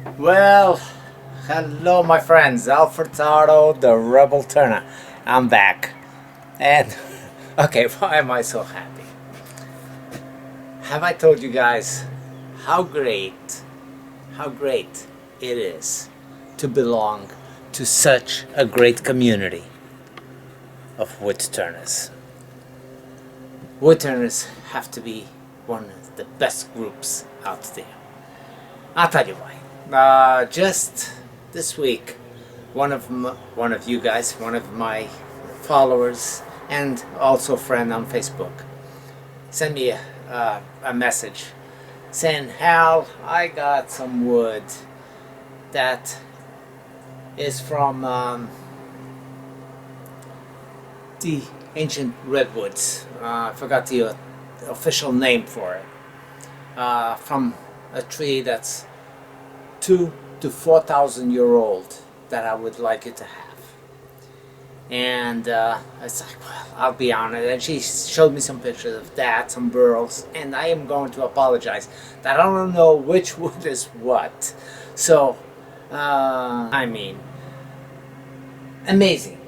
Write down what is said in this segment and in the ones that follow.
Well, hello my friends, Alfredo the Rebel Turner. I'm back. And, okay, why am I so happy? Have I told you guys how great it is to belong to such a great community of woodturners? Woodturners have to be one of the best groups out there. I'll tell you why. Just this week, one of you guys, one of my followers, and also friend on Facebook, sent me a message saying, "Hal, I got some wood that is from the ancient redwoods. I forgot the official name for it. From a tree that's 2,000 to 4,000 year old that I would like you to have." And it's like, well, I'll be honest. And she showed me some pictures of that, some burls, and I am going to apologize that I don't know which wood is what. So, I mean, amazing.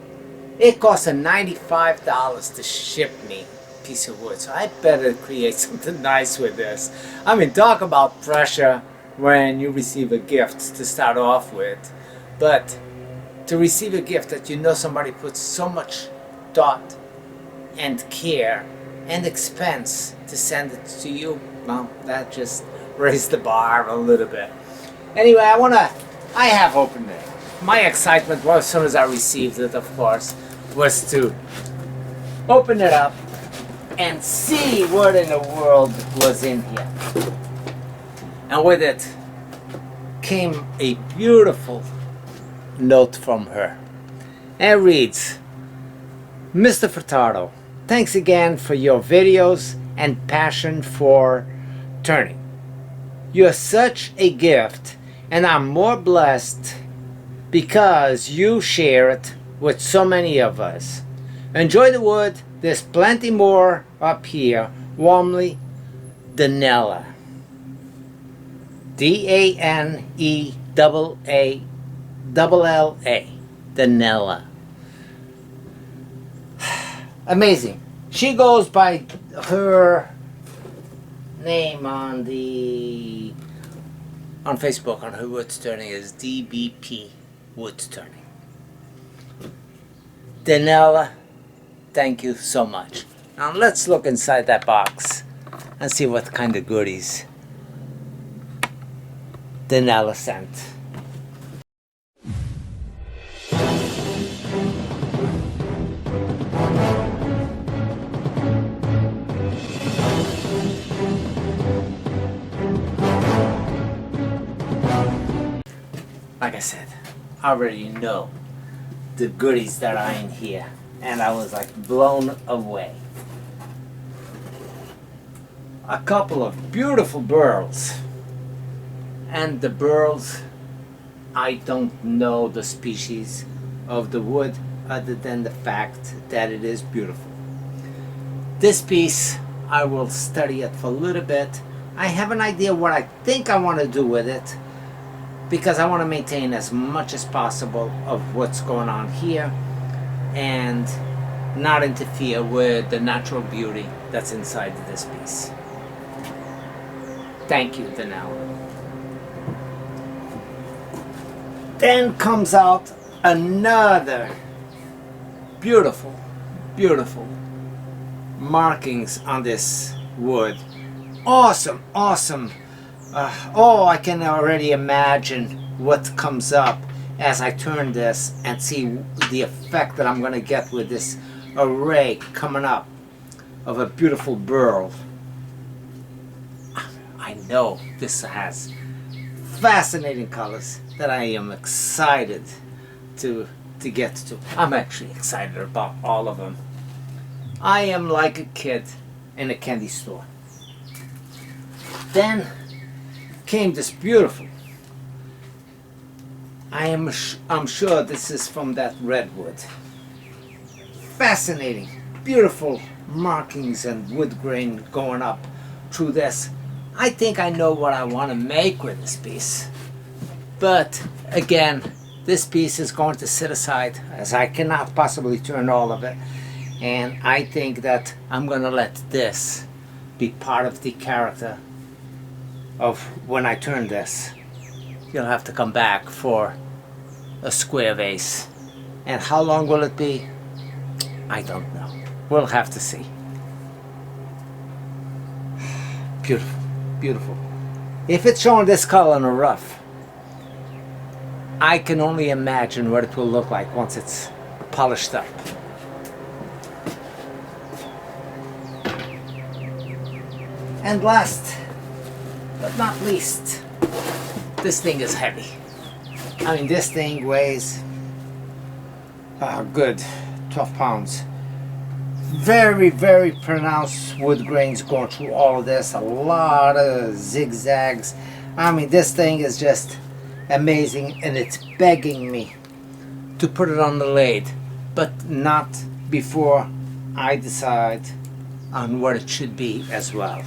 It costs $95 to ship me a piece of wood, so I better create something nice with this. I mean, talk about pressure when you receive a gift to start off with, but to receive a gift that you know somebody puts so much thought and care and expense to send it to you, well, that just raised the bar a little bit. Anyway, I have opened it. My excitement, well, as soon as I received it, of course, was to open it up and see what in the world was in here. And with it came a beautiful note from her. And it reads, "Mr. Furtado, thanks again for your videos and passion for turning. You're such a gift, and I'm more blessed because you share it with so many of us. Enjoy the wood. There's plenty more up here. Warmly, Danella." Danealla. Danella. Amazing. She goes by her name on Facebook on her Woodturning is DBP Woodturning. Danella, thank you so much. Now let's look inside that box and see what kind of goodies Danella sent. Like I said, I already know the goodies that are in here, and I was like blown away. A couple of beautiful burls. And the burls, I don't know the species of the wood other than the fact that it is beautiful. This piece, I will study it for a little bit. I have an idea what I think I want to do with it, because I want to maintain as much as possible of what's going on here and not interfere with the natural beauty that's inside of this piece. Thank you, Danella. Then comes out another beautiful markings on this wood. Awesome. Oh, I can already imagine what comes up as I turn this and see the effect that I'm going to get with this array coming up of a beautiful burl. I know this has fascinating colors that I am excited to get to. I'm actually excited about all of them. I am like a kid in a candy store. Then came this beautiful. I'm sure this is from that redwood. Fascinating, beautiful markings and wood grain going up through this. I think I know what I want to make with this piece. But again, this piece is going to sit aside, as I cannot possibly turn all of it. And I think that I'm going to let this be part of the character of when I turn this. You'll have to come back for a square vase. And how long will it be? I don't know. We'll have to see. Beautiful, beautiful. If it's showing this color in a rough, I can only imagine what it will look like once it's polished up. And last but not least, this thing is heavy. I mean, this thing weighs a good 12 pounds. Very, very pronounced wood grains going through all of this. A lot of zigzags. I mean, this thing is just amazing, and it's begging me to put it on the lathe, but not before I decide on what it should be as well.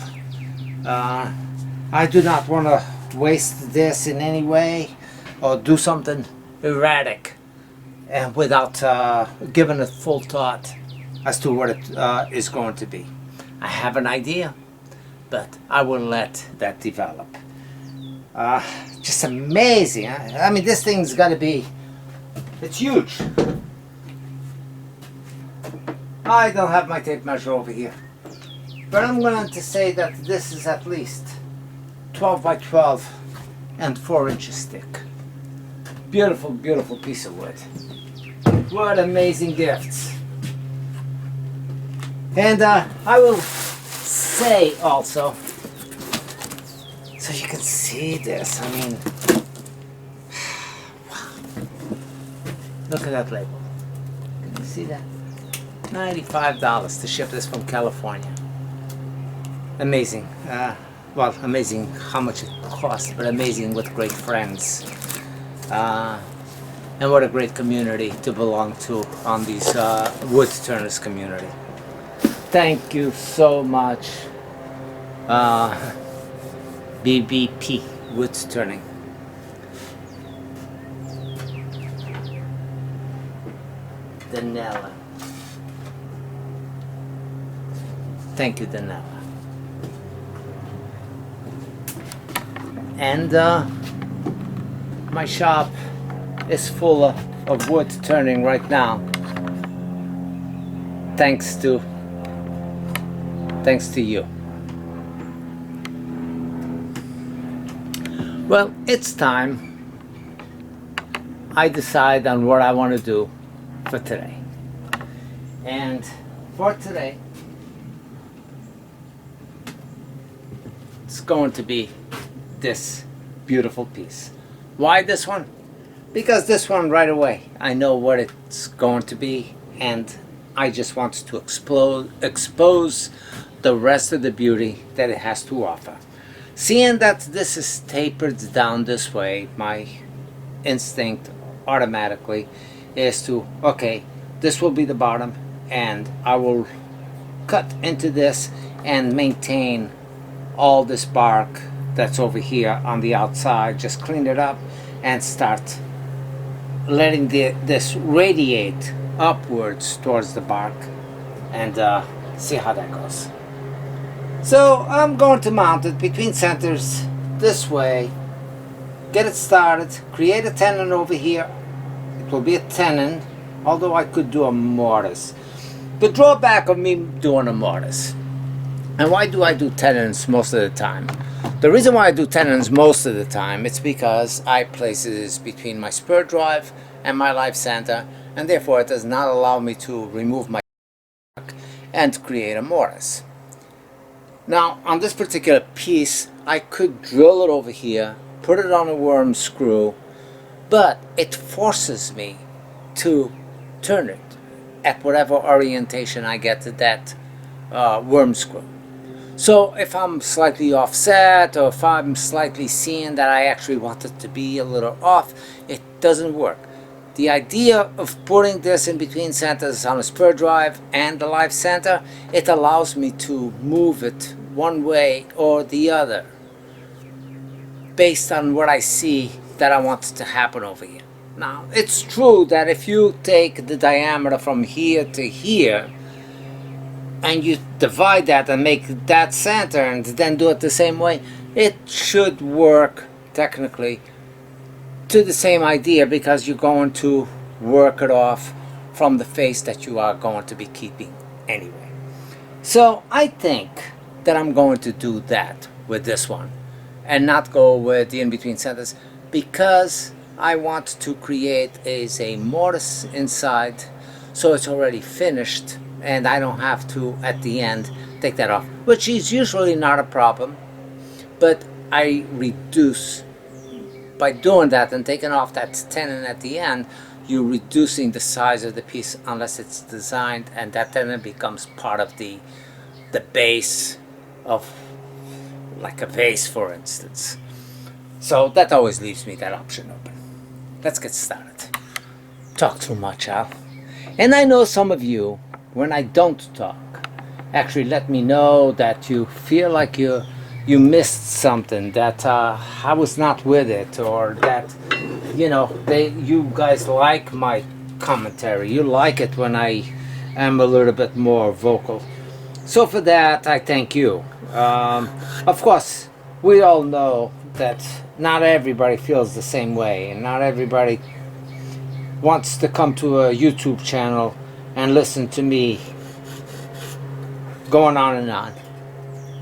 I do not want to waste this in any way or do something erratic and without giving it full thought as to what it is going to be. I have an idea, but I will let that develop. Just amazing. I mean, this thing's got to be, it's huge. I don't have my tape measure over here, but I'm going to say that this is at least 12 by 12 and 4 inches thick. Beautiful, beautiful piece of wood. What amazing gifts. And I will say also, so you can see this, I mean, wow. Look at that label. Can you see that? $95 to ship this from California. Amazing. Well, amazing how much it costs, but amazing with great friends. And what a great community to belong to on these Woodturners community. Thank you so much, BBP Woodturning. Danella. Thank you, Danella. And my shop is full of wood turning right now, thanks to you. Well, it's time I decide on what I want to do for today. And for today, it's going to be this beautiful piece. Why this one? Because this one right away, I know what it's going to be, and I just want to expose the rest of the beauty that it has to offer. Seeing that this is tapered down this way, my instinct automatically is to, okay, this will be the bottom, and I will cut into this and maintain all this bark that's over here on the outside. Just clean it up and start letting this radiate upwards towards the bark, and see how that goes. So I'm going to mount it between centers this way, get it started, create a tenon over here. It will be a tenon, although I could do a mortise. The drawback of me doing a mortise, and why do I do tenons most of the time? The reason why I do tenons most of the time, it's because I place this between my spur drive and my live center, and therefore it does not allow me to remove my and create a mortise. Now on this particular piece, I could drill it over here, put it on a worm screw, but it forces me to turn it at whatever orientation I get to that worm screw. So if I'm slightly offset, or if I'm slightly seeing that I actually want it to be a little off, it doesn't work. The idea of putting this in between centers on a spur drive and the live center, it allows me to move it one way or the other based on what I see that I want to happen over here. Now, it's true that if you take the diameter from here to here, and you divide that and make that center and then do it the same way, it should work technically to the same idea, because you're going to work it off from the face that you are going to be keeping anyway. So I think that I'm going to do that with this one and not go with the in-between centers, because I want to create a mortise inside, so it's already finished and I don't have to at the end take that off, which is usually not a problem, but I reduce by doing that and taking off that tenon at the end. You're reducing the size of the piece unless it's designed, and that tenon becomes part of the base of, like a vase, for instance. So that always leaves me that option open. Let's get started. Talk too much, Al. And I know some of you, when I don't talk, actually let me know that you feel like you missed something, that I was not with it, or that you guys like my commentary. You like it when I am a little bit more vocal. So for that, I thank you. Of course, we all know that not everybody feels the same way, and not everybody wants to come to a YouTube channel and listen to me going on and on.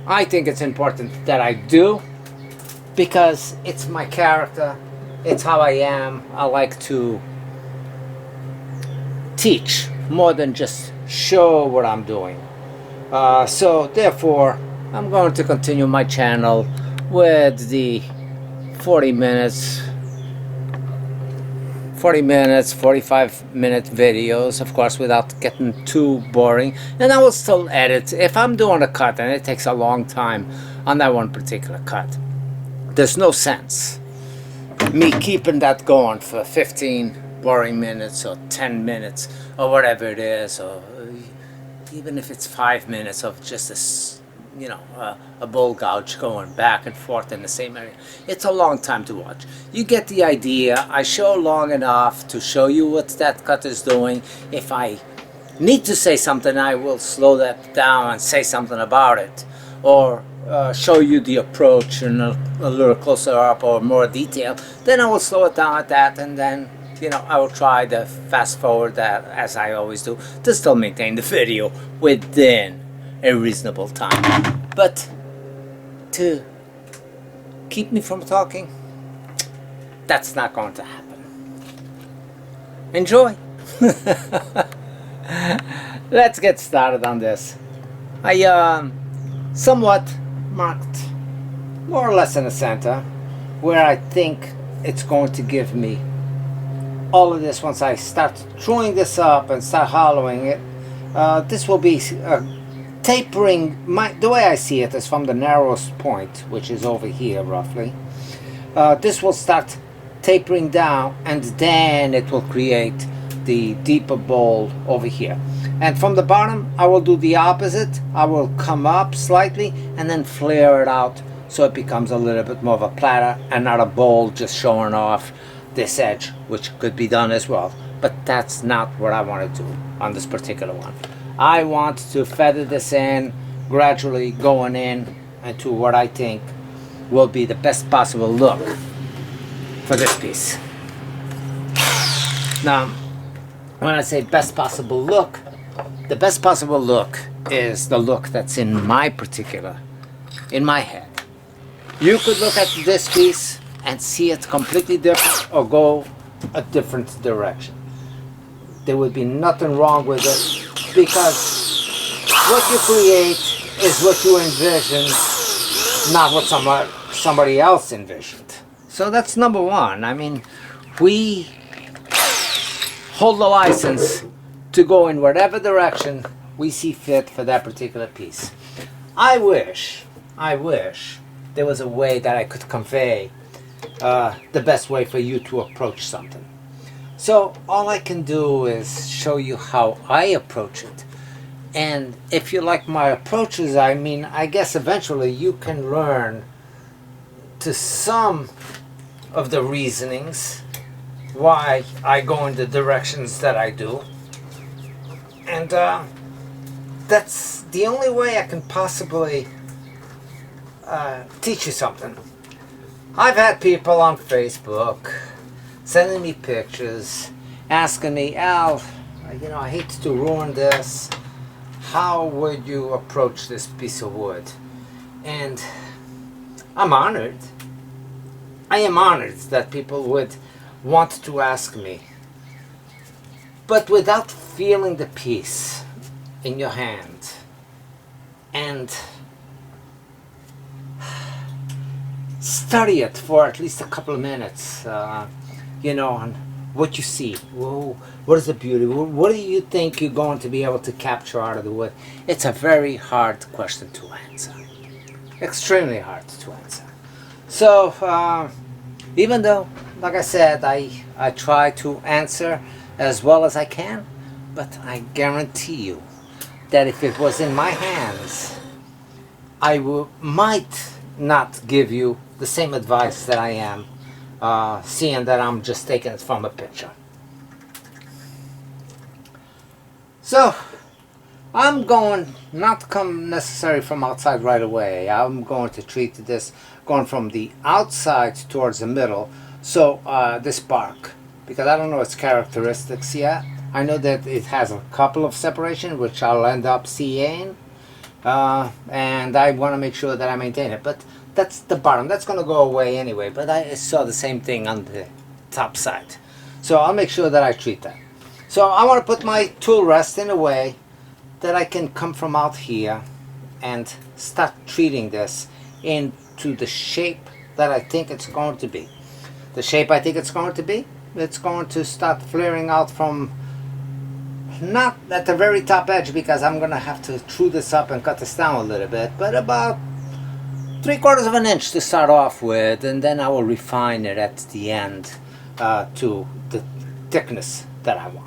I think it's important that I do, because it's my character, it's how I am. I like to teach more than just show what I'm doing. So therefore, I'm going to continue my channel with the 40 minutes, 45-minute videos, of course, without getting too boring. And I will still edit. If I'm doing a cut and it takes a long time on that one particular cut, there's no sense me keeping that going for 15 boring minutes or 10 minutes or whatever it is, or even if it's 5 minutes of just a bowl gouge going back and forth in the same area. It's a long time to watch. You get the idea. I show long enough to show you what that cut is doing. If I need to say something, I will slow that down and say something about it, or show you the approach in a little closer up or more detail. Then I will slow it down at that, and then I will try to fast forward that, as I always do, to still maintain the video within a reasonable time. But to keep me from talking, that's not going to happen. Enjoy. Let's get started on this. I somewhat marked more or less in the center where I think it's going to give me all of this. Once I start throwing this up and start hollowing it, this will be tapering. The way I see it is from the narrowest point, which is over here roughly. This will start tapering down, and then it will create the deeper bowl over here. And from the bottom, I will do the opposite. I will come up slightly and then flare it out, so it becomes a little bit more of a platter and not a bowl just showing off this edge, which could be done as well. But that's not what I want to do on this particular one. I want to feather this in, gradually going in into what I think will be the best possible look for this piece. Now, when I say best possible look, the best possible look is the look that's in my head. You could look at this piece and see it completely different, or go a different direction. There would be nothing wrong with it, because what you create is what you envision, not what somebody else envisioned. So that's number one. I mean, we hold the license to go in whatever direction we see fit for that particular piece. I wish there was a way that I could convey the best way for you to approach something. So all I can do is show you how I approach it. And if you like my approaches, I mean, I guess eventually you can learn to some of the reasonings why I go in the directions that I do. And that's the only way I can possibly teach you something. I've had people on Facebook sending me pictures, asking me, Al, you know, I hate to ruin this. How would you approach this piece of wood? And I'm honored. I am honored that people would want to ask me. But without feeling the piece in your hand and study it for at least a couple of minutes, you know, on what you see. Whoa, what is the beauty? What do you think you're going to be able to capture out of the wood? It's a very hard question to answer. Extremely hard to answer. So, even though, like I said, I try to answer as well as I can, but I guarantee you that if it was in my hands, I might not give you the same advice that I am, seeing that I'm just taking it from a picture. So, I'm going not to come necessarily from outside right away. I'm going to treat this going from the outside towards the middle. So this bark, because I don't know its characteristics yet. I know that it has a couple of separation, which I'll end up seeing, and I want to make sure that I maintain it. But that's the bottom. That's going to go away anyway. But I saw the same thing on the top side, so I'll make sure that I treat that. So I want to put my tool rest in a way that I can come from out here and start treating this into the shape that I think it's going to be. The shape I think it's going to be, it's going to start flaring out from, not at the very top edge, because I'm going to have to true this up and cut this down a little bit, but about 3/4 of an inch to start off with, and then I will refine it at the end to the thickness that I want.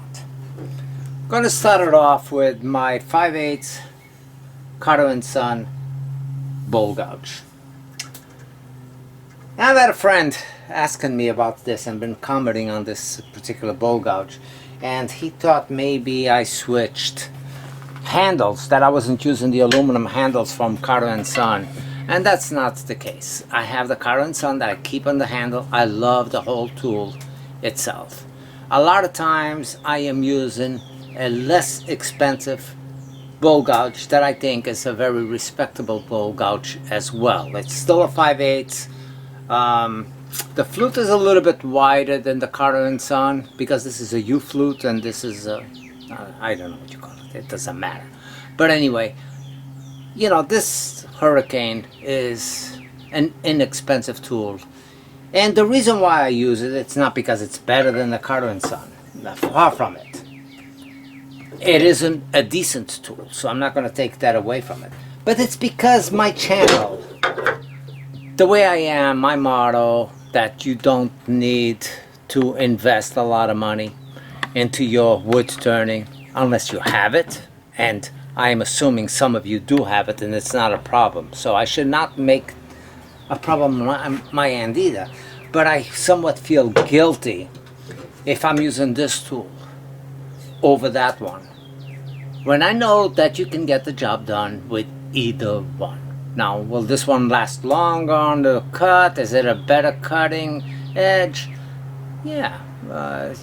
I'm going to start it off with my 5/8 Carter & Son bowl gouge. I've had a friend asking me about this and been commenting on this particular bowl gouge, and he thought maybe I switched handles, that I wasn't using the aluminum handles from Carter & Son, and that's not the case. I have the Carter & Son that I keep on the handle. I love the whole tool itself. A lot of times I am using a less expensive bowl gouge that I think is a very respectable bowl gouge as well. It's still a 5/8. The flute is a little bit wider than the Carter & Son, because this is a U flute and this is a, I don't know what you call it, it doesn't matter. But anyway, you know, this Hurricane is an inexpensive tool. And the reason why I use it, it's not because it's better than the Carter & Son. Far from it. It isn't a decent tool, so I'm not going to take that away from it. But it's because my channel, the way I am, my motto, that you don't need to invest a lot of money into your wood turning unless you have it, and I am assuming some of you do have it and it's not a problem, so I should not make a problem on my end either. But I somewhat feel guilty if I'm using this tool over that one, when I know that you can get the job done with either one. Now, will this one last longer on the cut? Is it a better cutting edge? Yeah,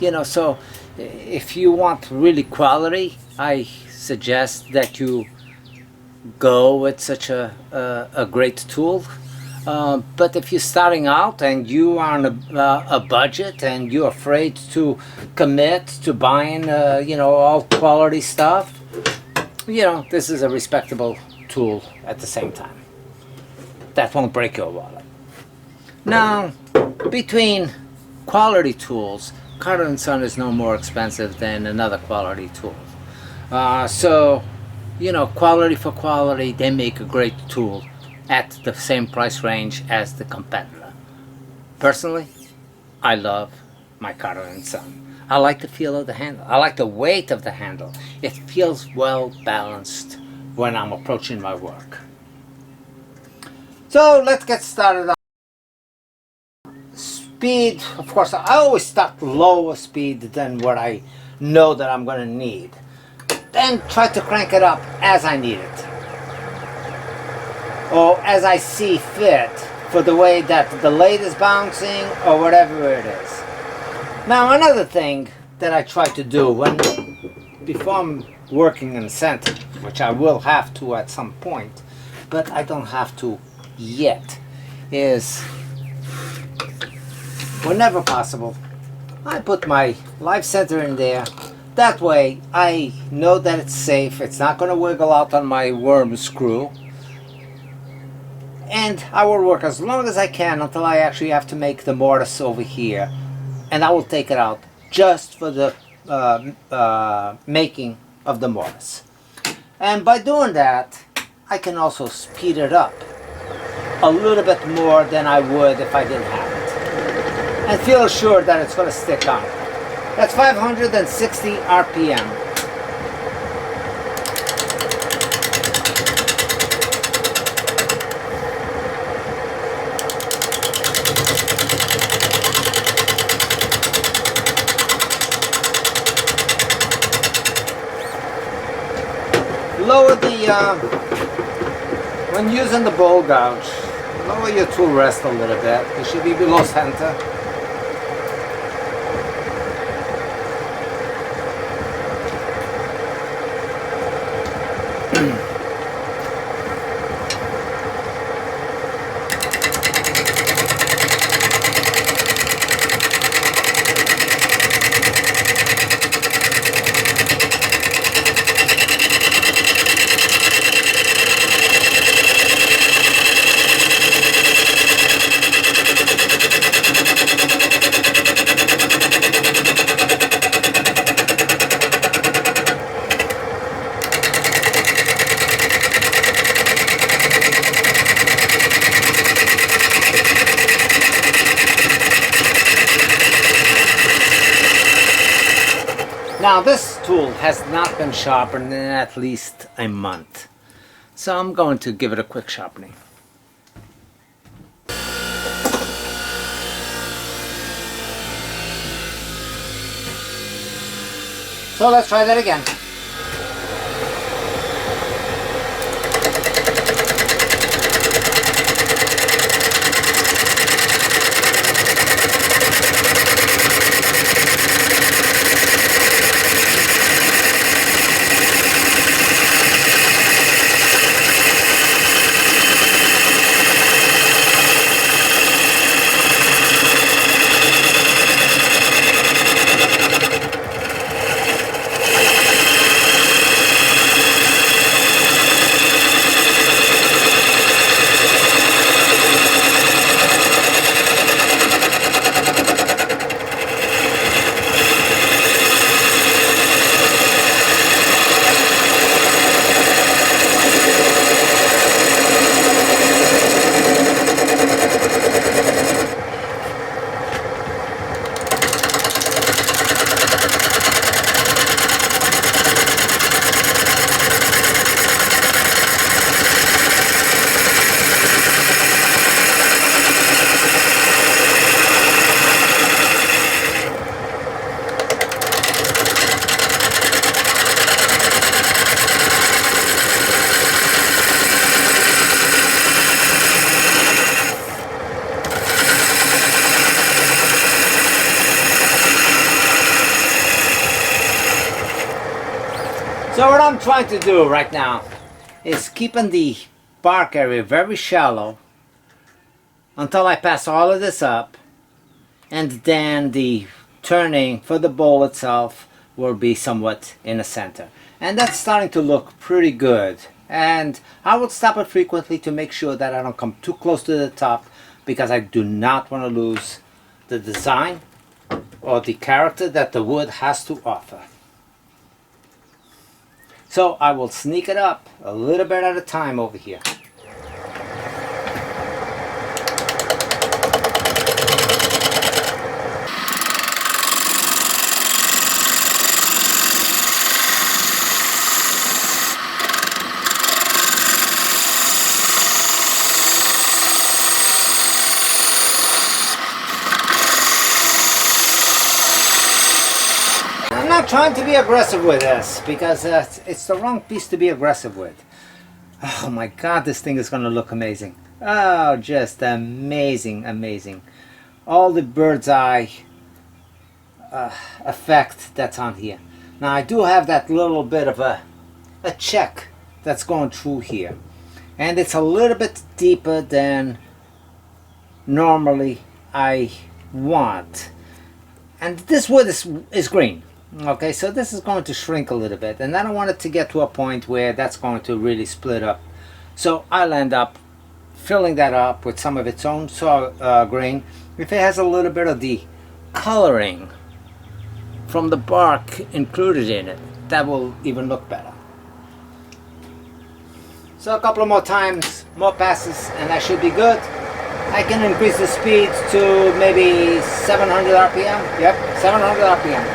you know, so if you want really quality, I suggest that you go with such a great tool. But if you're starting out and you are on a budget and you're afraid to commit to buying, you know, all quality stuff, you know, this is a respectable tool at the same time. That won't break your wallet. Now, between quality tools, Carter & Son is no more expensive than another quality tool. So, you know, quality for quality, they make a great tool at the same price range as the competitor. Personally, I love my Carter & Son. I like the feel of the handle. I like the weight of the handle. It feels well balanced when I'm approaching my work. So let's get started on speed, of course, I always start lower speed than what I know that I'm going to need. Then try to crank it up as I need it, or as I see fit for the way that the lathe is bouncing or whatever it is. Now another thing that I try to do before I'm working in the center, which I will have to at some point, but I don't have to yet, is whenever possible I put my live center in there. That way I know that it's safe, it's not going to wiggle out on my worm screw, and I will work as long as I can until I actually have to make the mortise over here, and I will take it out just for the making of the mortise. And by doing that, I can also speed it up a little bit more than I would if I didn't have it, and feel assured that it's going to stick on. That's 560 RPM. Lower when using the bowl gouge, lower your tool rest a little bit. It should be below center. Now this tool has not been sharpened in at least a month, so I'm going to give it a quick sharpening. So let's try that again. So what I'm trying to do right now is keeping the bark area very shallow until I pass all of this up, and then the turning for the bowl itself will be somewhat in the center. And that's starting to look pretty good. And I will stop it frequently to make sure that I don't come too close to the top, because I do not want to lose the design or the character that the wood has to offer. So I will sneak it up a little bit at a time over here. not trying to be aggressive with this because it's the wrong piece to be aggressive with. Oh my God, this thing is going to look amazing. Oh, just amazing, amazing. All the bird's eye effect that's on here. Now I do have that little bit of a check that's going through here. And it's a little bit deeper than normally I want. And this wood is green. Okay, so this is going to shrink a little bit. And I don't want it to get to a point where that's going to really split up. So I'll end up filling that up with some of its own grain. If it has a little bit of the coloring from the bark included in it, that will even look better. So a couple of more times, more passes, and I should be good. I can increase the speed to maybe 700 RPM. Yep, 700 RPM.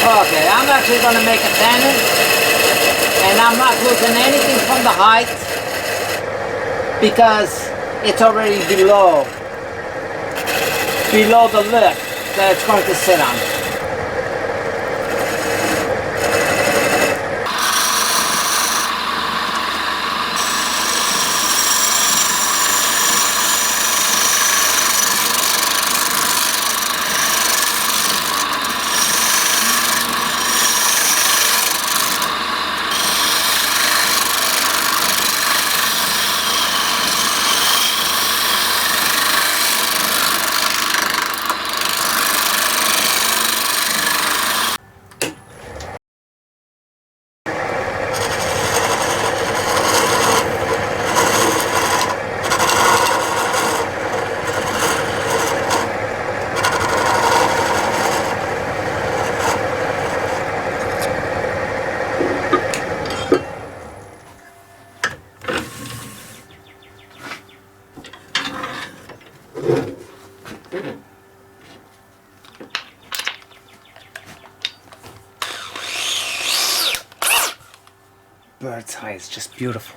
Okay, I'm actually going to make a tenon, and I'm not losing anything from the height because it's already below the lip that it's going to sit on. Bird's eye is just beautiful.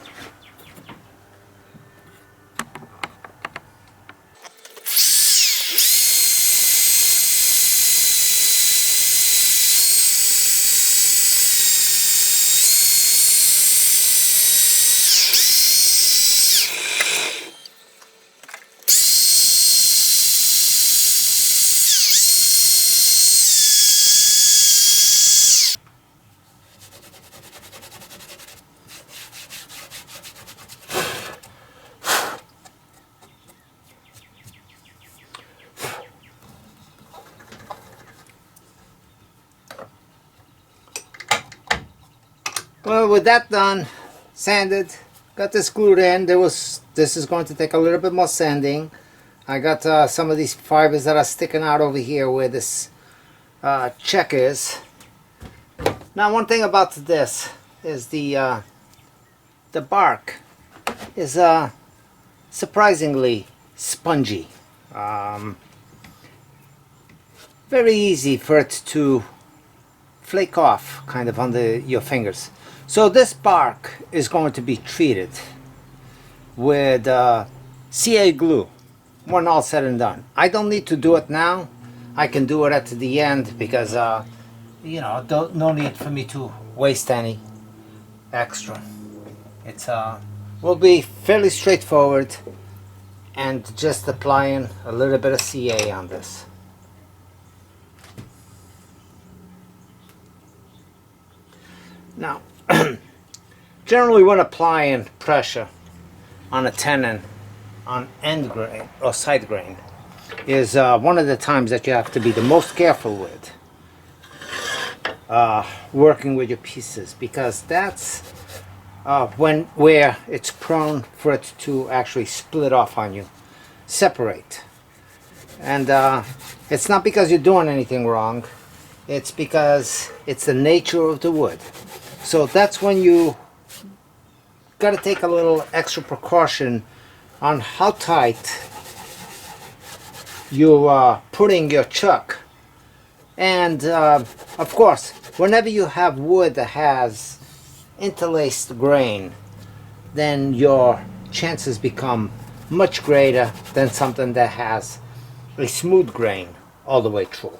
Well, with that done, sanded, got this glued in. This is going to take a little bit more sanding. I got some of these fibers that are sticking out over here where this check is. Now, one thing about this is the bark is surprisingly spongy. Very easy for it to flake off kind of under your fingers. So this bark is going to be treated with CA glue when all said and done. I don't need to do it now. I can do it at the end because you know, no need for me to waste any extra. It's will be fairly straightforward and just applying a little bit of CA on this. Now, generally when applying pressure on a tenon on end grain or side grain is one of the times that you have to be the most careful with working with your pieces, because that's where it's prone for it to actually split off on you, separate. And it's not because you're doing anything wrong, It's because it's the nature of the wood. So that's when you got to take a little extra precaution on how tight you are putting your chuck. And of course, whenever you have wood that has interlaced grain, then your chances become much greater than something that has a smooth grain all the way through.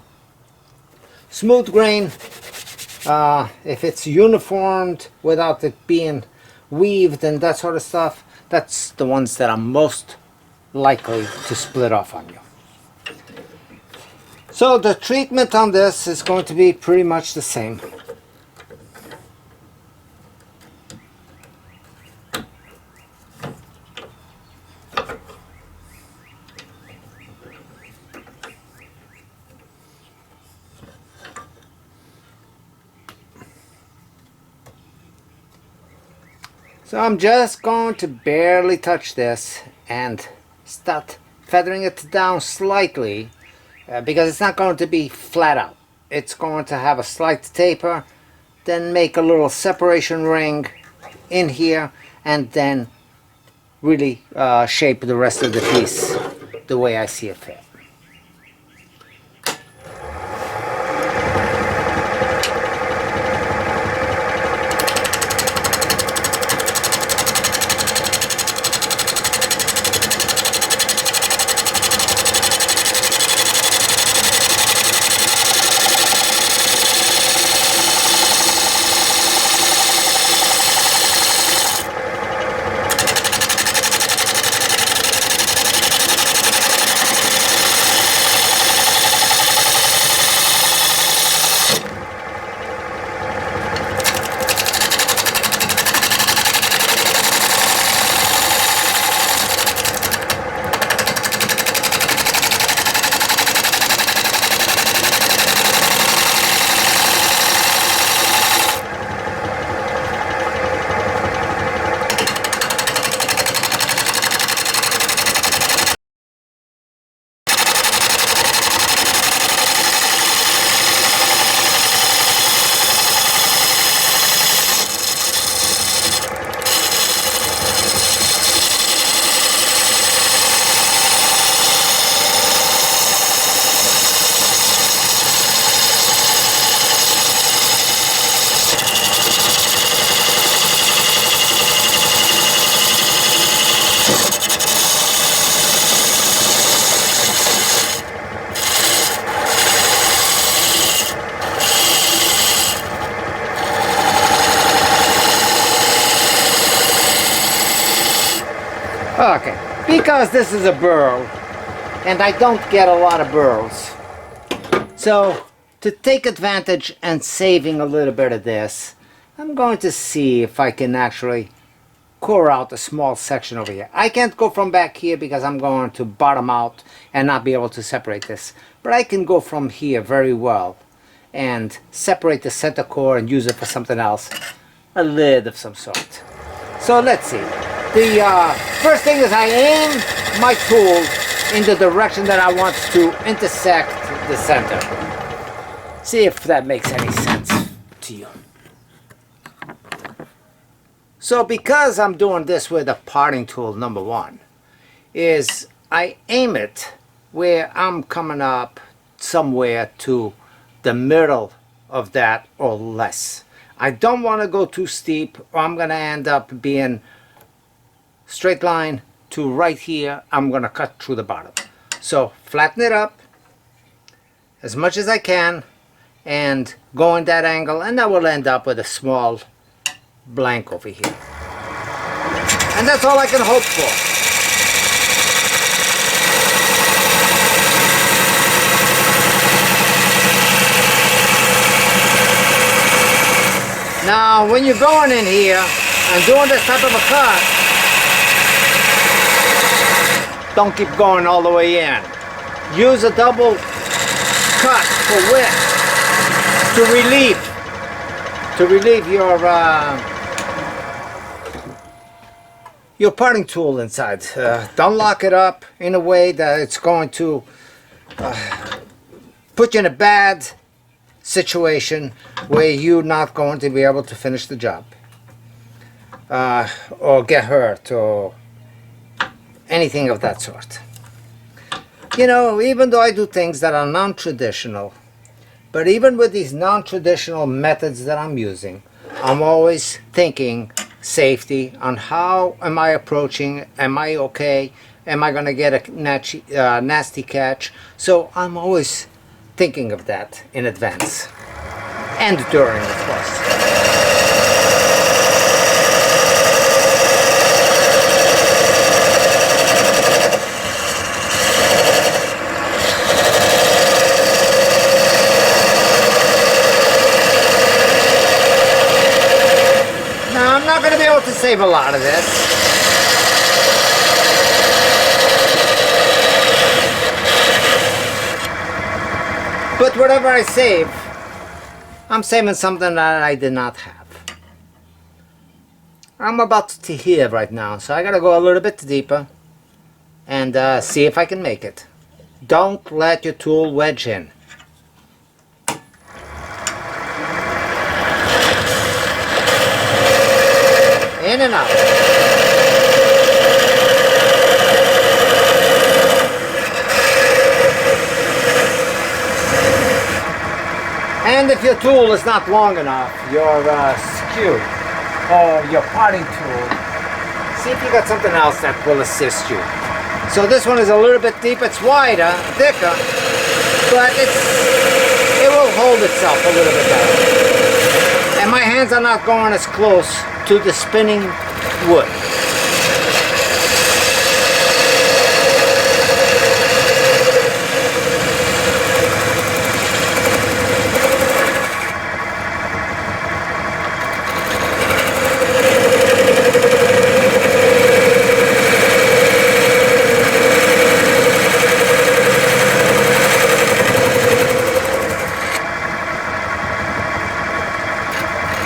Smooth grain, if it's uniformed without it being weaved and that sort of stuff, that's the ones that are most likely to split off on you. So the treatment on this is going to be pretty much the same. So I'm just going to barely touch this and start feathering it down slightly because it's not going to be flat out. It's going to have a slight taper, then make a little separation ring in here, and then really shape the rest of the piece the way I see it fit. Okay, because this is a burl, and I don't get a lot of burls. So, to take advantage and saving a little bit of this, I'm going to see if I can actually core out a small section over here. I can't go from back here because I'm going to bottom out and not be able to separate this. But I can go from here very well and separate the center core and use it for something else. A lid of some sort. So let's see. The first thing is I aim my tool in the direction that I want to intersect the center. See if that makes any sense to you. So because I'm doing this with a parting tool, number one, is I aim it where I'm coming up somewhere to the middle of that or less. I don't want to go too steep or I'm going to end up being straight line to right here. I'm going to cut through the bottom. So flatten it up as much as I can and go in that angle, and I will end up with a small blank over here. And that's all I can hope for. Now when you're going in here and doing this type of a cut, don't keep going all the way in. Use a double cut for width to relieve your parting tool inside. Don't lock it up in a way that it's going to put you in a bad situation where you're not going to be able to finish the job, or get hurt, or anything of that sort. You know, even though I do things that are non-traditional, but even with these non-traditional methods that I'm using, I'm always thinking safety on how am I approaching, am I okay, am I going to get a nasty catch. So I'm always thinking of that in advance, and during, of course. To save a lot of this. But whatever I save, I'm saving something that I did not have. I'm about to hear right now, so I gotta go a little bit deeper and see if I can make it. Don't let your tool wedge in. In and out. And if your tool is not long enough, your skew or your potting tool, see if you got something else that will assist you. So this one is a little bit deep, it's wider, thicker, but it will hold itself a little bit better. And my hands are not going as close to the spinning wood.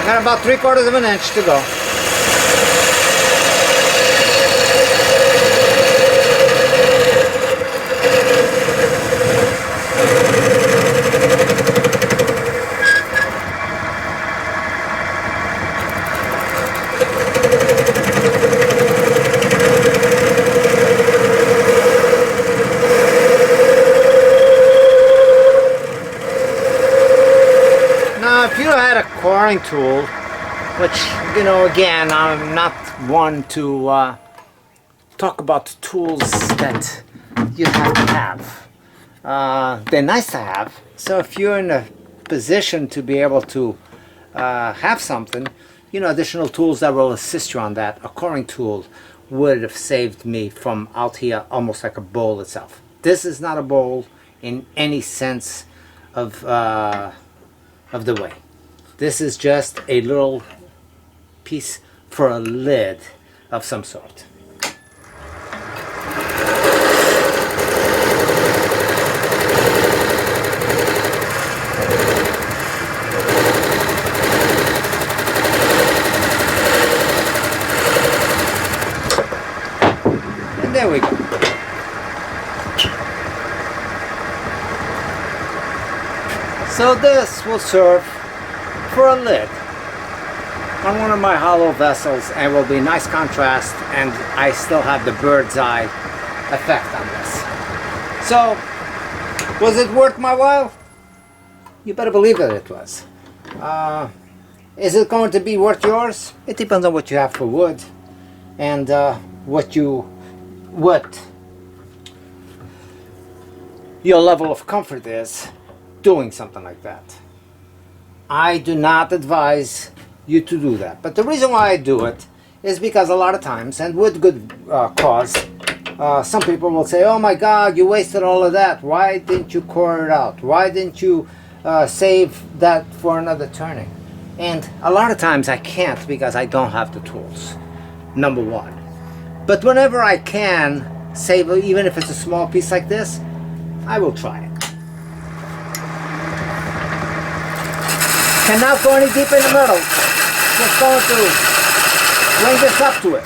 Got about 3/4 of an inch to go. Now, if you had a coring tool, which, you know, again, I'm not one to talk about the tools that you have to have. They're nice to have. So if you're in a position to be able to have something, you know, additional tools that will assist you on that, a coring tool would have saved me from out here almost like a bowl itself. This is not a bowl in any sense of the way. This is just a little piece for a lid of some sort. And there we go. So this will serve for a lid on one of my hollow vessels and will be nice contrast, and I still have the bird's eye effect on this. So, was it worth my while? You better believe that it was. Is it going to be worth yours? It depends on what you have for wood and what your level of comfort is doing something like that. I do not advise you to do that, but the reason why I do it is because a lot of times, and with good cause, some people will say, oh my God, you wasted all of that, why didn't you core it out, why didn't you save that for another turning? And a lot of times I can't because I don't have the tools, number one. But whenever I can save, even if it's a small piece like this, I will try it. Cannot go any deeper in the middle. Just going to bring this up to it.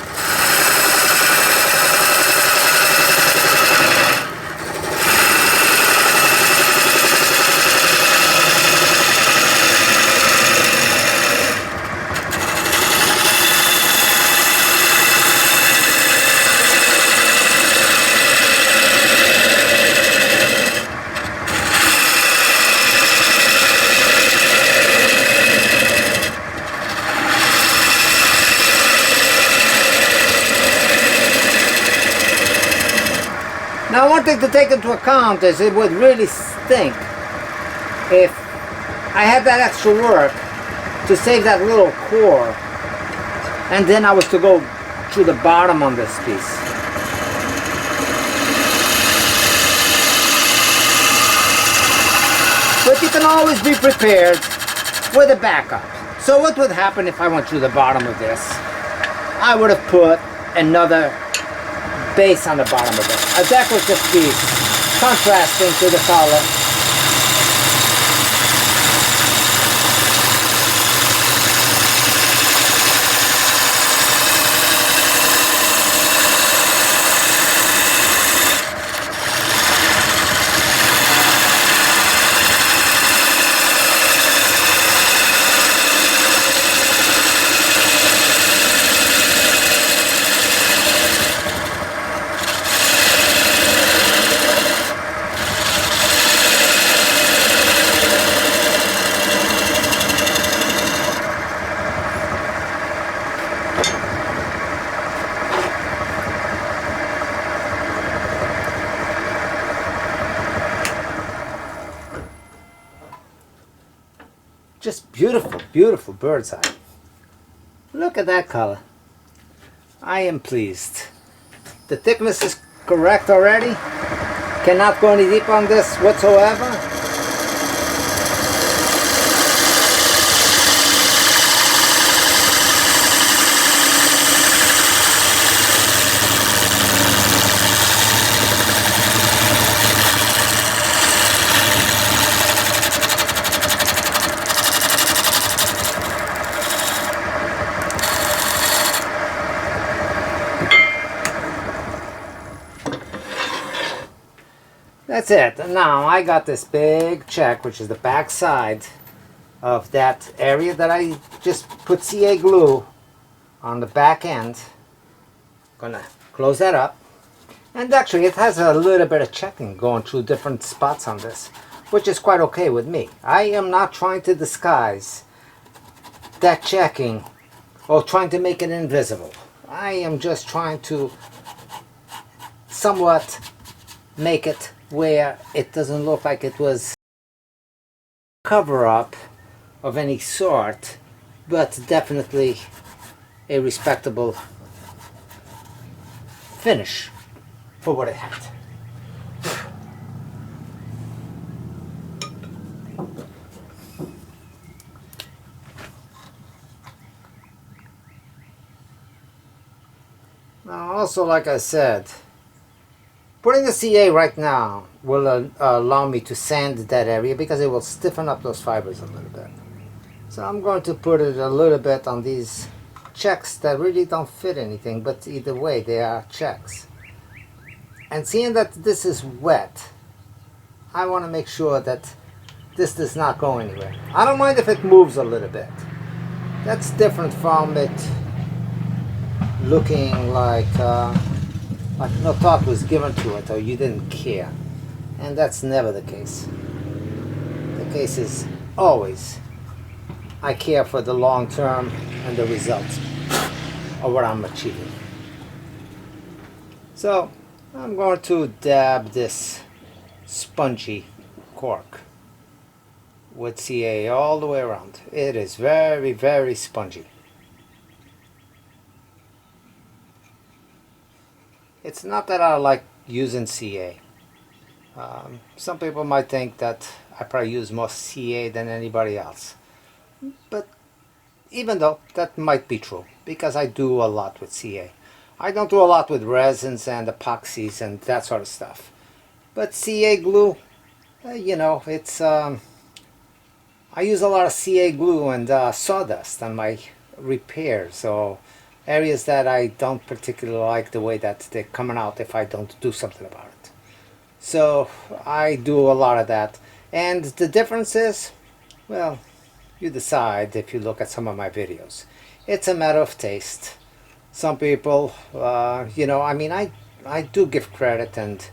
Now one thing to take into account is it would really stink if I had that extra work to save that little core and then I was to go through the bottom on this piece. But you can always be prepared with a backup. So what would happen if I went through the bottom of this? I would have put another base on the bottom of it. A decorative piece contrasting to the color. Just beautiful, beautiful bird's eye. Look at that color. I am pleased. The thickness is correct already. Cannot go any deeper on this whatsoever. That's it. And now I got this big check, which is the back side of that area that I just put CA glue on the back end. Gonna close that up. And actually it has a little bit of checking going through different spots on this, which is quite okay with me. I am not trying to disguise that checking or trying to make it invisible. I am just trying to somewhat make it where it doesn't look like it was cover-up of any sort, but definitely a respectable finish for what it had. Now also, like I said, putting the CA right now will allow me to sand that area because it will stiffen up those fibers a little bit. So I'm going to put it a little bit on these checks that really don't fit anything, but either way they are checks. And seeing that this is wet, I want to make sure that this does not go anywhere. I don't mind if it moves a little bit. That's different from it looking like no thought was given to it or you didn't care. And that's never the case. The case is always I care for the long term and the results of what I'm achieving. So I'm going to dab this spongy cork with CA all the way around. It is very, very spongy. It's not that I like using CA. Some people might think that I probably use more CA than anybody else. But even though that might be true, because I do a lot with CA. I don't do a lot with resins and epoxies and that sort of stuff. But CA glue, you know, it's I use a lot of CA glue and sawdust on my repairs, so areas that I don't particularly like the way that they're coming out if I don't do something about it. So I do a lot of that. And the difference is, well, you decide if you look at some of my videos. It's a matter of taste. Some people, you know, I mean, I do give credit and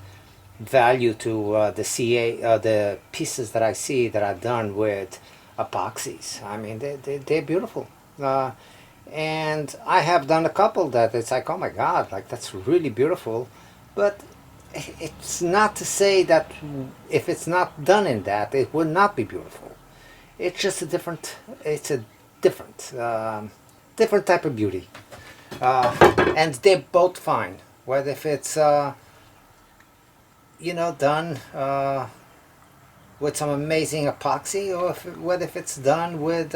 value to the CA, the pieces that I see that are done with epoxies. I mean, they're beautiful. And I have done a couple that it's like, oh my God, like that's really beautiful. But it's not to say that if it's not done in that, it would not be beautiful. It's just a different, it's a different, different type of beauty. And they're both fine. Whether if it's, you know, done with some amazing epoxy, or whether if it's done with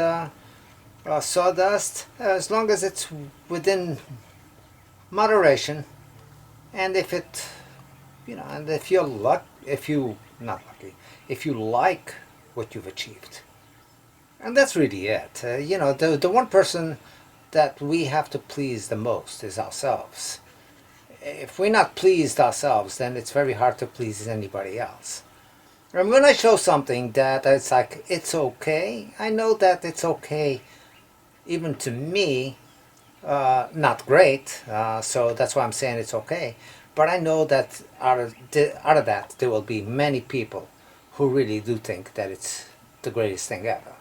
sawdust, as long as it's within moderation, and if it, you know, and if you're if you not lucky, if you like what you've achieved, and that's really it. You know, the one person that we have to please the most is ourselves. If we're not pleased ourselves, then it's very hard to please anybody else. And when I show something that it's like it's okay, I know that it's okay, even to me. Not great, so that's why I'm saying it's okay. But I know that out of that, there will be many people who really do think that it's the greatest thing ever.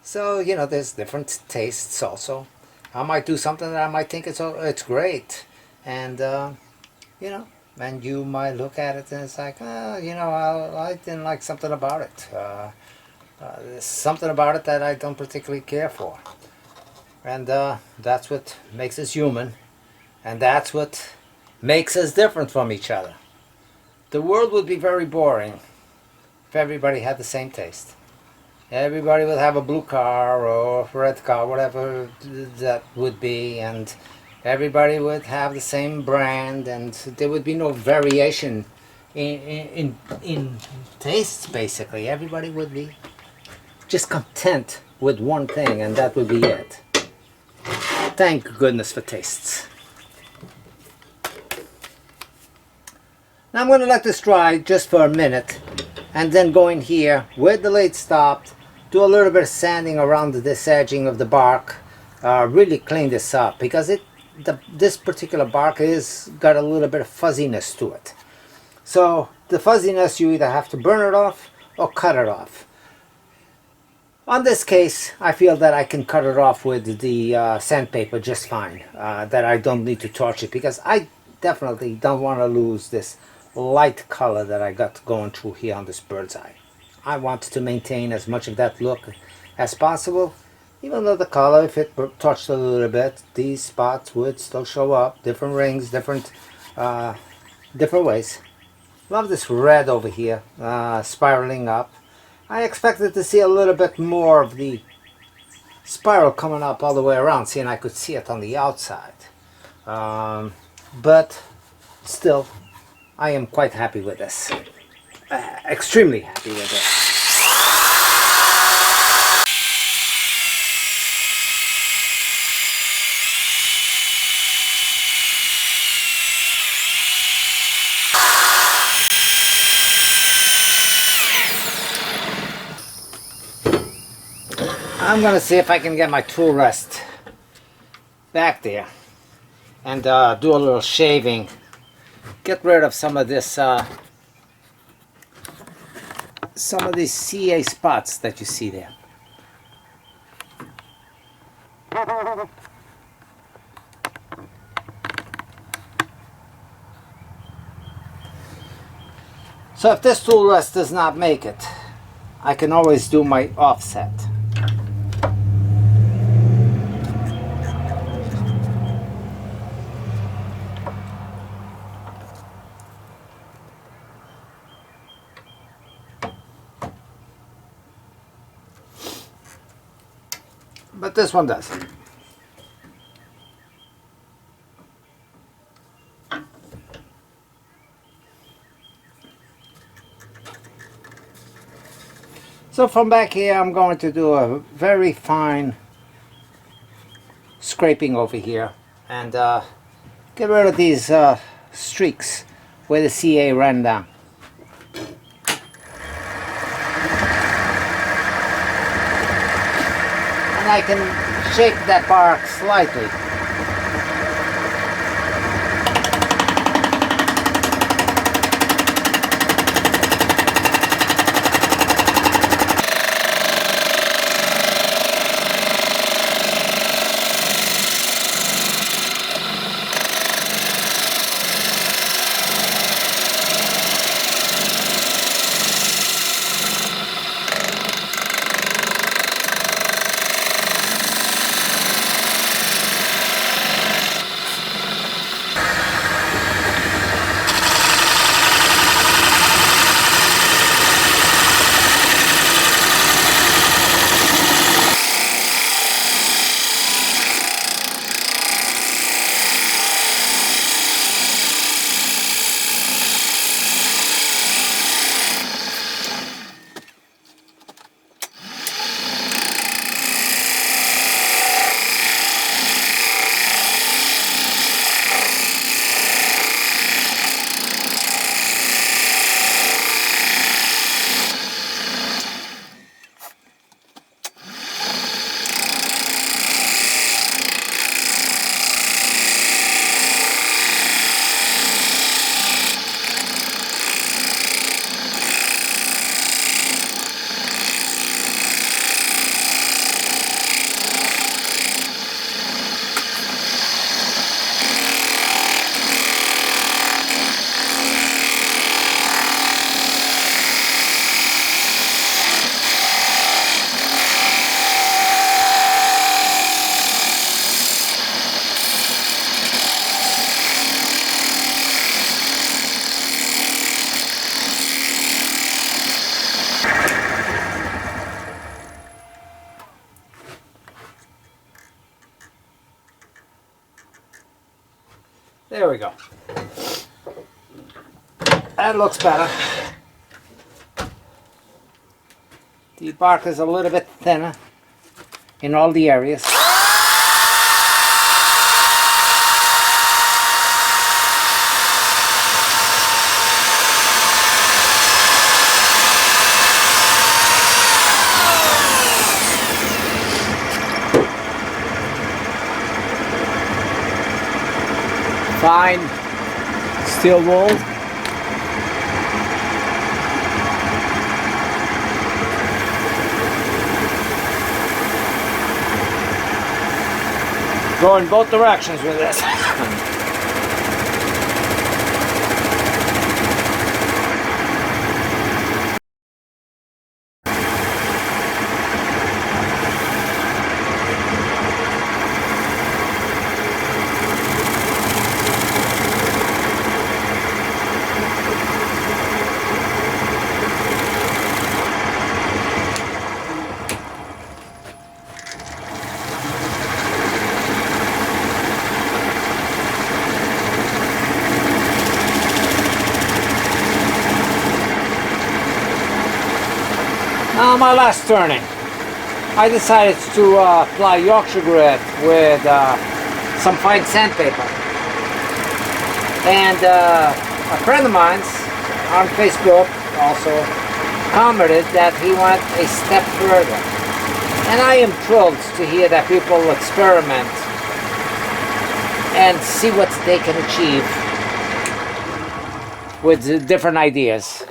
So, you know, there's different tastes also. I might do something that I might think it's great, and you know, and you might look at it and it's like, oh, you know, I didn't like something about it. There's something about it that I don't particularly care for. And that's what makes us human, and that's what makes us different from each other. The world would be very boring if everybody had the same taste. Everybody would have a blue car or a red car, whatever that would be, and everybody would have the same brand, and there would be no variation in tastes, basically. Everybody would be just content with one thing, and that would be it. Thank goodness for tastes. Now I'm going to let this dry just for a minute, and then go in here with the lid stopped, do a little bit of sanding around this edging of the bark, really clean this up, because this particular bark is got a little bit of fuzziness to it. So the fuzziness, you either have to burn it off or cut it off. On this case, I feel that I can cut it off with the sandpaper just fine, that I don't need to torch it, because I definitely don't want to lose this light color that I got going through here on this bird's eye. I want to maintain as much of that look as possible, even though the color, if it touched a little bit, these spots would still show up, different rings, different ways. Love this red over here, spiraling up. I expected to see a little bit more of the spiral coming up all the way around, seeing I could see it on the outside. But still, I am quite happy with this. Extremely happy with this. I'm going to see if I can get my tool rest back there and do a little shaving. Get rid of some of this, some of these CA spots that you see there. So if this tool rest does not make it, I can always do my offset. But this one does. So from back here, I'm going to do a very fine scraping over here and get rid of these streaks where the CA ran down. And I can shake that bark slightly. There we go. That looks better. The bark is a little bit thinner in all the areas. Fine steel wool. Go in both directions with this. Now my last turning, I decided to apply Yorkshire grit with some fine sandpaper. And a friend of mine on Facebook also commented that he went a step further. And I am thrilled to hear that people experiment and see what they can achieve with different ideas.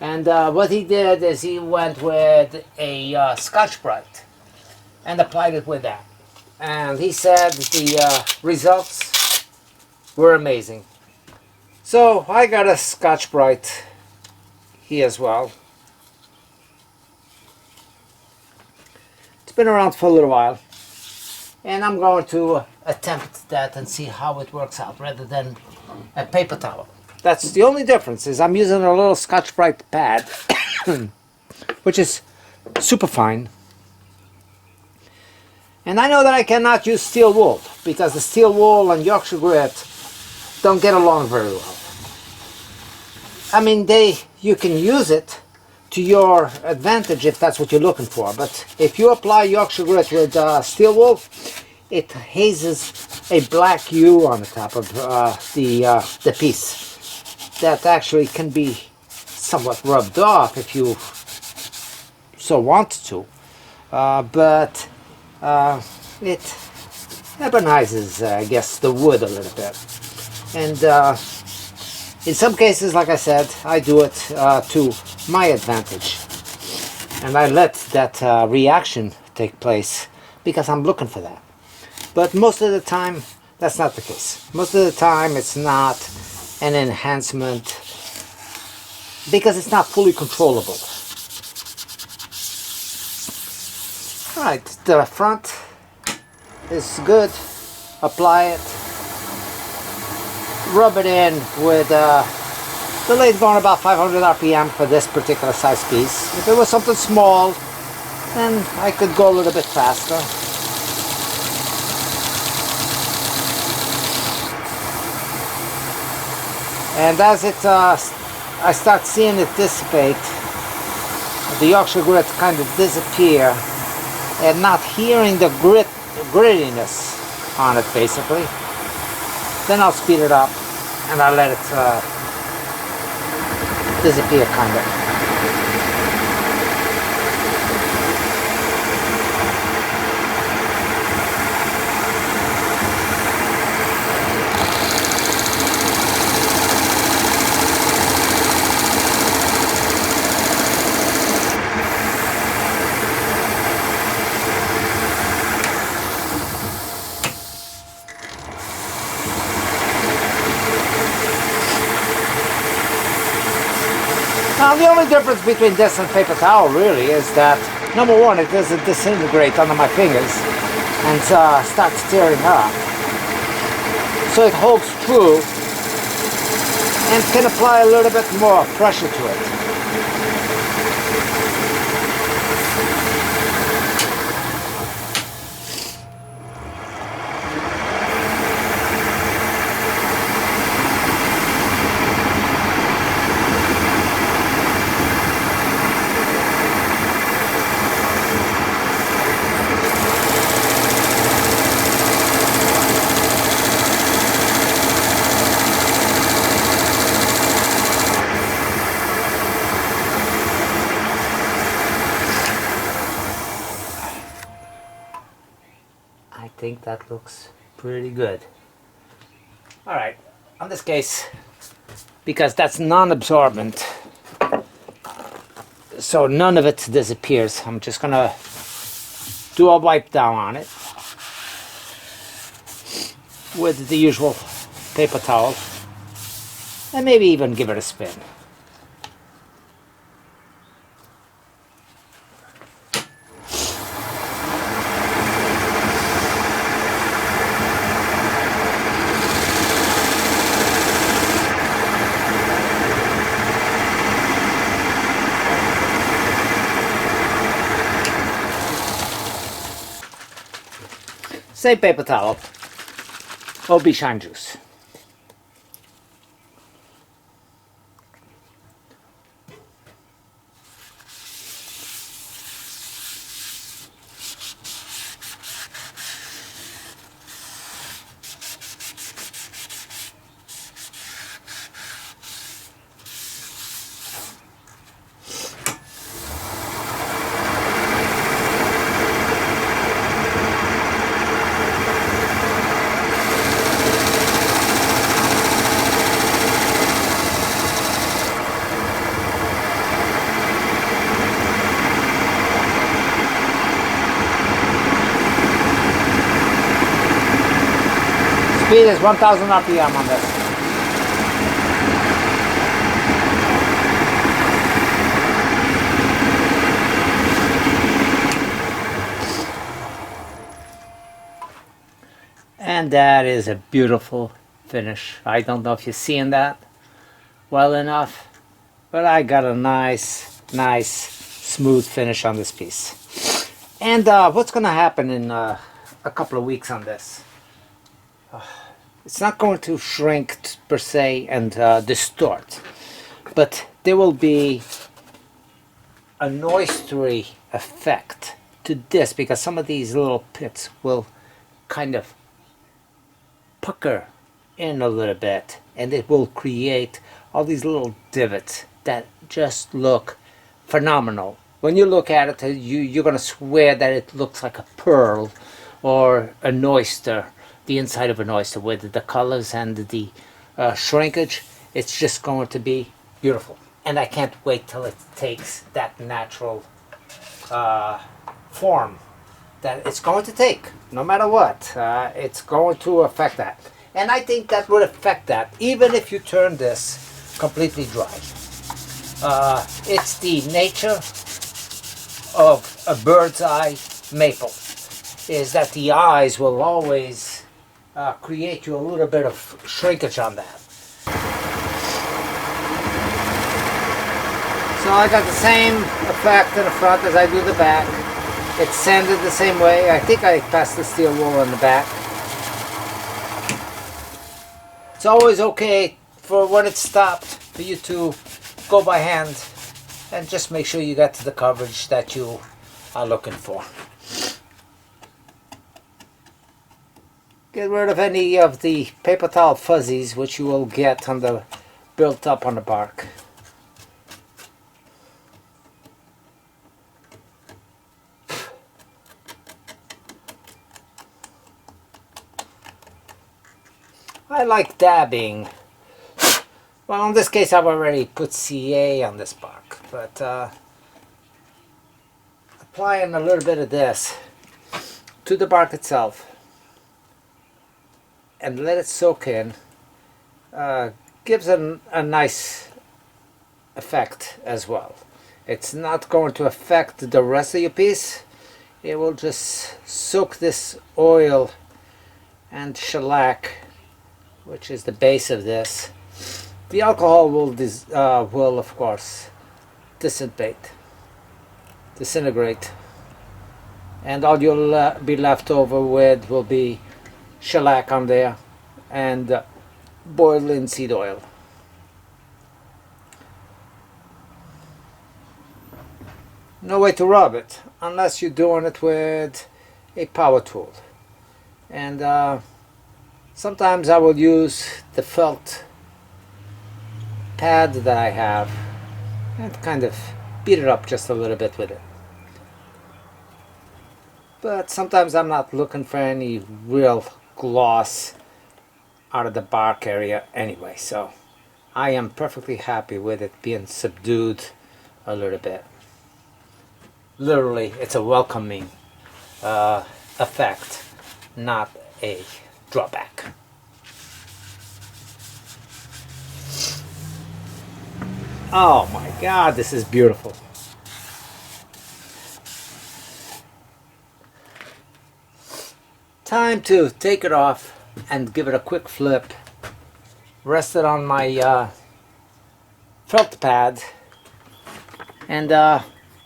And what he did is he went with a Scotch-Brite and applied it with that. And he said the results were amazing. So I got a Scotch-Brite here as well. It's been around for a little while. And I'm going to attempt that and see how it works out rather than a paper towel. That's the only difference, is I'm using a little Scotch-Brite pad, which is super fine. And I know that I cannot use steel wool, because the steel wool and Yorkshire grit don't get along very well. I mean, you can use it to your advantage if that's what you're looking for, but if you apply Yorkshire grit with steel wool, it hazes a black hue on the top of the piece. That actually can be somewhat rubbed off if you so want to, but it ebonizes, I guess, the wood a little bit. And in some cases, like I said, I do it to my advantage, and I let that reaction take place because I'm looking for that. But most of the time, that's not the case. Most of the time, it's not an enhancement because it's not fully controllable. Alright, the front is good. Apply it. Rub it in with the lathe going about 500 RPM for this particular size piece. If it was something small, then I could go a little bit faster. And as I start seeing it dissipate, the Yorkshire grit kind of disappear, and not hearing the grittiness on it basically, then I'll speed it up and I'll let it disappear kind of. Now the only difference between this and paper towel really is that, number one, it doesn't disintegrate under my fingers and starts tearing up. So it holds true and can apply a little bit more pressure to it. think that looks pretty good. Alright, on this case, because that's non-absorbent, so none of it disappears, I'm just gonna do a wipe down on it with the usual paper towel, and maybe even give it a spin. Same paper towel, OB shine juice. Speed is 1000 RPM on this. And that is a beautiful finish. I don't know if you're seeing that well enough, but I got a nice smooth finish on this piece. And what's gonna happen in a couple of weeks on this? It's not going to shrink per se and distort, but there will be a noisery effect to this, because some of these little pits will kind of pucker in a little bit, and it will create all these little divots that just look phenomenal. When you look at it, you're going to swear that it looks like a pearl or an oyster, the inside of an oyster, with the colors and the shrinkage. It's just going to be beautiful, and I can't wait till it takes that natural form that it's going to take. No matter what, it's going to affect that, and I think that would affect that even if you turn this completely dry. It's the nature of a bird's eye maple, is that the eyes will always create you a little bit of shrinkage on that. So I got the same effect in the front as I do the back. It's sanded the same way. I think I passed the steel wool in the back. It's always okay for when it's stopped for you to go by hand and just make sure you get to the coverage that you are looking for. Get rid of any of the paper towel fuzzies which you will get on the built up on the bark. I like dabbing. Well, in this case I've already put CA on this bark, but applying a little bit of this to the bark itself and let it soak in gives a nice effect as well. It's not going to affect the rest of your piece. It will just soak this oil and shellac, which is the base of this. The alcohol will of course disintegrate, and all you'll be left over with will be shellac on there and boiled linseed oil. No way to rub it unless you're doing it with a power tool, and sometimes I will use the felt pad that I have and kind of beat it up just a little bit with it. But sometimes I'm not looking for any real gloss out of the bark area anyway, so I am perfectly happy with it being subdued a little bit. Literally, it's a welcoming effect, not a drawback. Oh my God, this is beautiful. Time to take it off and give it a quick flip. Rest it on my felt pad and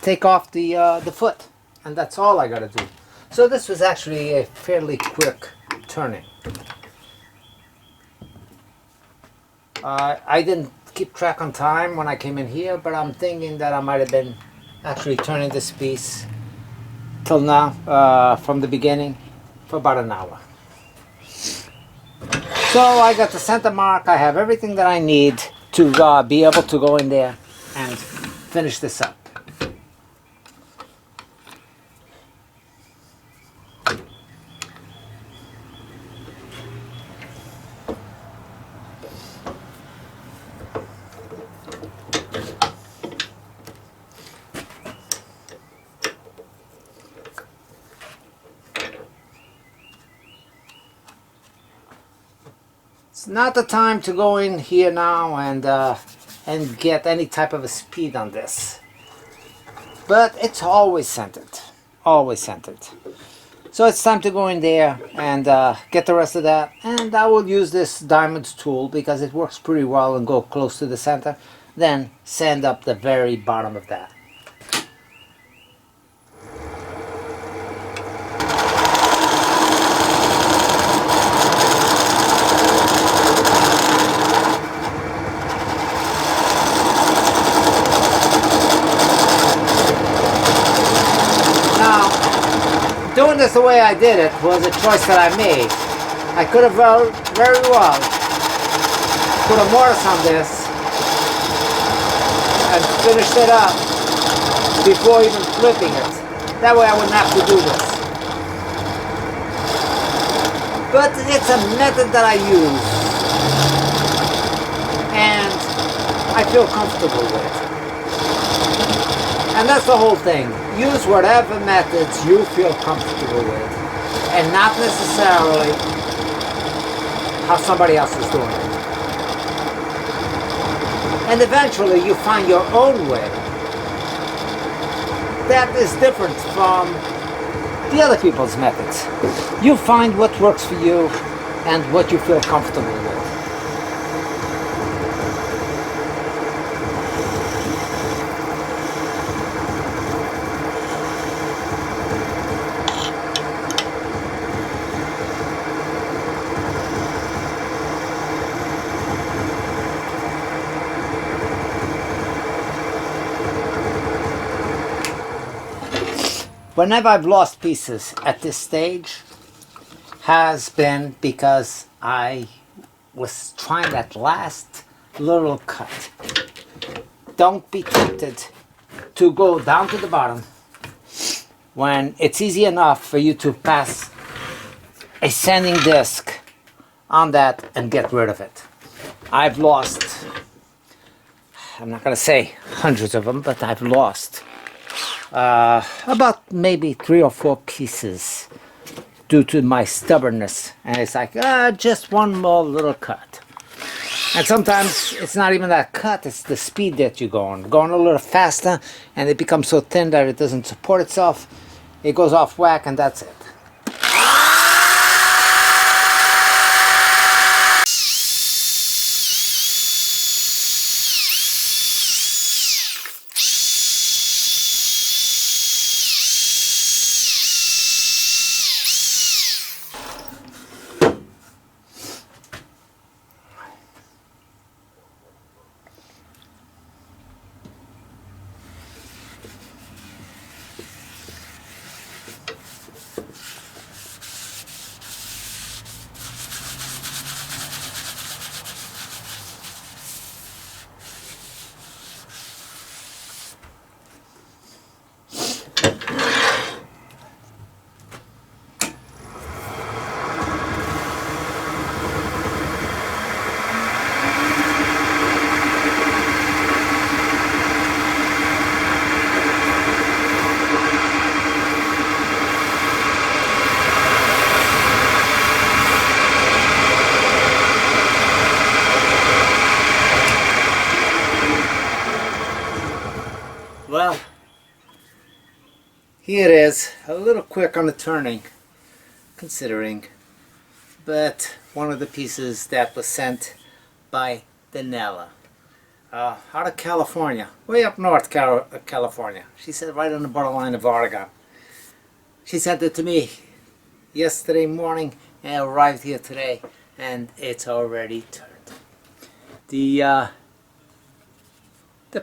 take off the foot, and that's all I gotta do. So this was actually a fairly quick turning. I didn't keep track on time when I came in here, but I'm thinking that I might have been actually turning this piece till now, from the beginning, for about an hour. So I got the center mark. I have everything that I need to be able to go in there and finish this up. It's not the time to go in here now and get any type of a speed on this, but it's always centered, always centered. So it's time to go in there and get the rest of that, and I will use this diamond tool because it works pretty well and go close to the center, then sand up the very bottom of that. Doing this the way I did it was a choice that I made. I could have very well put a mortise on this and finished it up before even flipping it. That way I wouldn't have to do this. But it's a method that I use and I feel comfortable with. And that's the whole thing. Use whatever methods you feel comfortable with, and not necessarily how somebody else is doing it. And eventually you find your own way that is different from the other people's methods. You find what works for you and what you feel comfortable with. Whenever I've lost pieces at this stage has been because I was trying that last little cut. Don't be tempted to go down to the bottom when it's easy enough for you to pass a sanding disc on that and get rid of it. I've lost, I'm not going to say hundreds of them, but I've lost about maybe 3 or 4 pieces due to my stubbornness, and it's like just one more little cut. And sometimes it's not even that cut, it's the speed that you're going a little faster, and it becomes so thin that it doesn't support itself. It goes off whack, and that's it. Here it is, a little quick on the turning, considering, but one of the pieces that was sent by Danella, out of California, way up north California. She said right on the borderline of Oregon. She sent it to me yesterday morning and it arrived here today, and it's already turned. The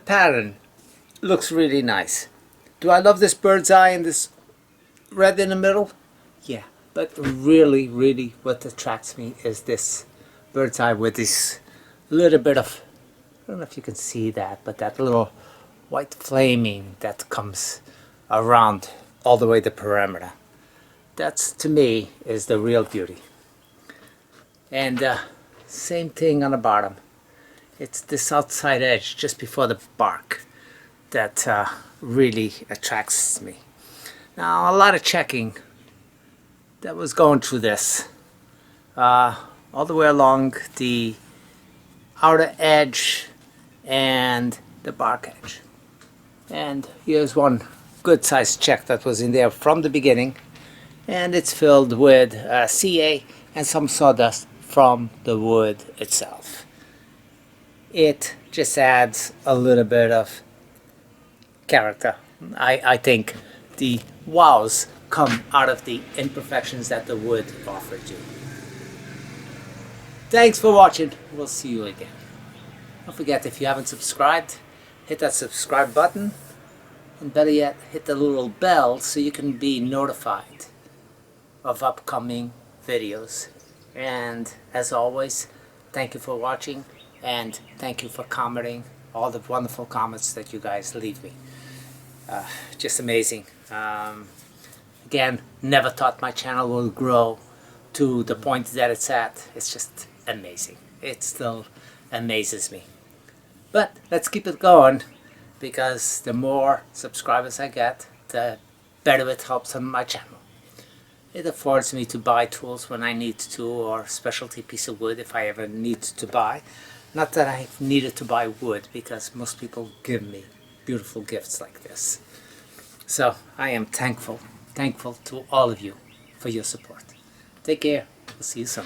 pattern looks really nice. Do I love this bird's eye and this red in the middle? Yeah, but really, really what attracts me is this bird's eye with this little bit of, I don't know if you can see that, but that little white flaming that comes around all the way the perimeter. That's, to me, is the real beauty. And same thing on the bottom. It's this outside edge just before the bark that really attracts me. Now, a lot of checking that was going through this all the way along the outer edge and the bark edge. And here's one good sized check that was in there from the beginning, and it's filled with CA and some sawdust from the wood itself. It just adds a little bit of character. I think the wows come out of the imperfections that the wood offered you. Thanks for watching. We'll see you again. Don't forget, if you haven't subscribed, hit that subscribe button, and better yet, hit the little bell so you can be notified of upcoming videos. And as always, thank you for watching, and thank you for commenting all the wonderful comments that you guys leave me. Just amazing. Again, never thought my channel will grow to the point that it's at. It's just amazing. It still amazes me. But let's keep it going, because the more subscribers I get, the better it helps on my channel. It affords me to buy tools when I need to, or specialty piece of wood if I ever need to buy. Not that I've needed to buy wood, because most people give me beautiful gifts like this. So I am thankful to all of you for your support. Take care. We'll see you soon.